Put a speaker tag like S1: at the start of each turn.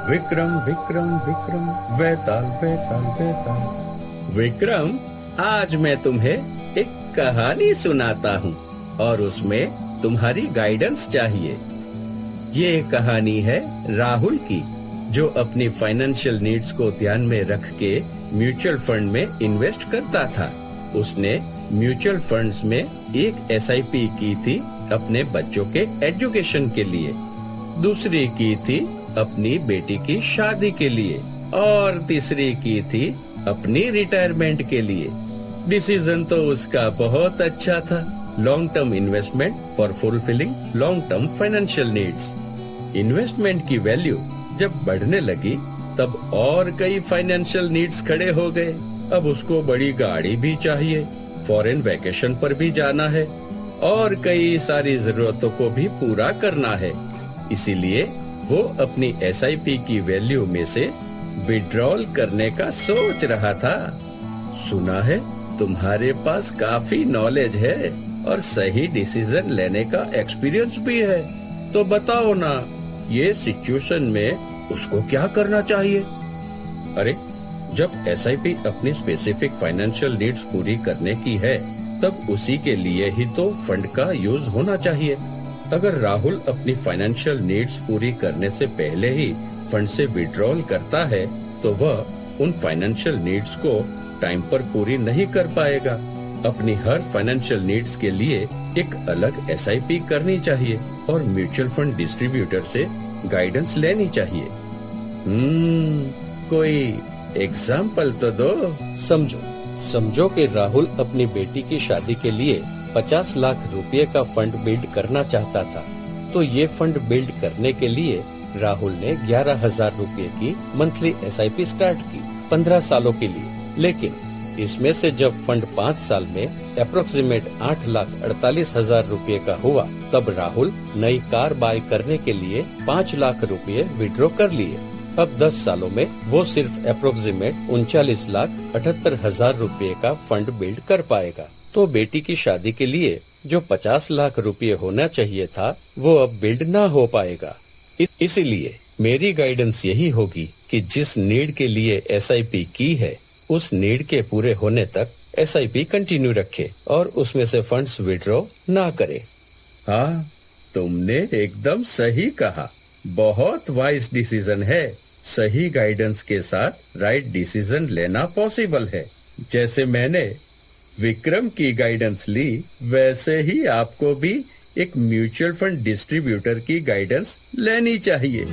S1: विक्रम विक्रम विक्रम, वेताल वेताल वेताल। विक्रम, आज मैं तुम्हें एक कहानी सुनाता हूँ और उसमें तुम्हारी गाइडेंस चाहिए। ये कहानी है राहुल की, जो अपनी फाइनेंशियल नीड्स को ध्यान में रख के म्यूचुअल फंड में इन्वेस्ट करता था। उसने म्यूचुअल फंड्स में एक एसआईपी की थी अपने बच्चों के एजुकेशन के लिए, दूसरी की थी अपनी बेटी की शादी के लिए और तीसरी की थी अपनी रिटायरमेंट के लिए। डिसीजन तो उसका बहुत अच्छा था, long term investment for fulfilling long term financial needs. Investment की वैल्यू जब बढ़ने लगी तब और कई फाइनेंशियल नीड्स खड़े हो गए। अब उसको बड़ी गाड़ी भी चाहिए, फॉरेन वेकेशन पर भी जाना है और कई सारी जरूरतों को भी पूरा करना है। इसीलिए वो अपनी एसआईपी की वैल्यू में से विड्रॉल करने का सोच रहा था। सुना है तुम्हारे पास काफी नॉलेज है और सही डिसीजन लेने का एक्सपीरियंस भी है, तो बताओ ना, ये सिचुएशन में उसको क्या करना चाहिए? अरे, जब एसआईपी अपनी स्पेसिफिक फाइनेंशियल नीड्स पूरी करने की है, तब उसी के लिए ही तो फंड का यूज होना चाहिए। अगर राहुल अपनी फाइनेंशियल नीड्स पूरी करने से पहले ही फंड से विड्रॉल करता है, तो वह उन फाइनेंशियल नीड्स को टाइम पर पूरी नहीं कर पाएगा। अपनी हर फाइनेंशियल नीड्स के लिए एक अलग एसआईपी करनी चाहिए और म्यूचुअल फंड डिस्ट्रीब्यूटर से गाइडेंस लेनी चाहिए। कोई एग्जाम्पल तो दो। समझो कि राहुल अपनी बेटी की शादी के लिए 50 लाख रुपए का फंड बिल्ड करना चाहता था। तो ये फंड बिल्ड करने के लिए राहुल ने 11,000 रुपए की मंथली एसआईपी स्टार्ट की 15 सालों के लिए। लेकिन इसमें से जब फंड 5 साल में अप्रोक्सीमेट 8,48,000 रुपए का हुआ, तब राहुल नई कार बाय करने के लिए 5 लाख रुपए विड्रॉ कर लिए। अब 10 सालों में वो सिर्फ अप्रोक्सीमेट 39,78,000 रुपए का फंड बिल्ड कर पाएगा। तो बेटी की शादी के लिए जो 50 लाख रुपए होना चाहिए था, वो अब बिल्ड ना हो पाएगा। इसीलिए मेरी गाइडेंस यही होगी कि जिस नीड के लिए एसआईपी की है, उस नीड के पूरे होने तक एसआईपी कंटिन्यू रखे और उसमें से फंड्स विड्रॉ ना करे। हाँ, तुमने एकदम सही कहा। बहुत वाइज डिसीजन है। सही गाइडेंस के साथ राइट डिसीजन लेना पॉसिबल है। जैसे मैंने विक्रम की गाइडेंस ली, वैसे ही आपको भी एक म्यूचुअल फंड डिस्ट्रीब्यूटर की गाइडेंस लेनी चाहिए।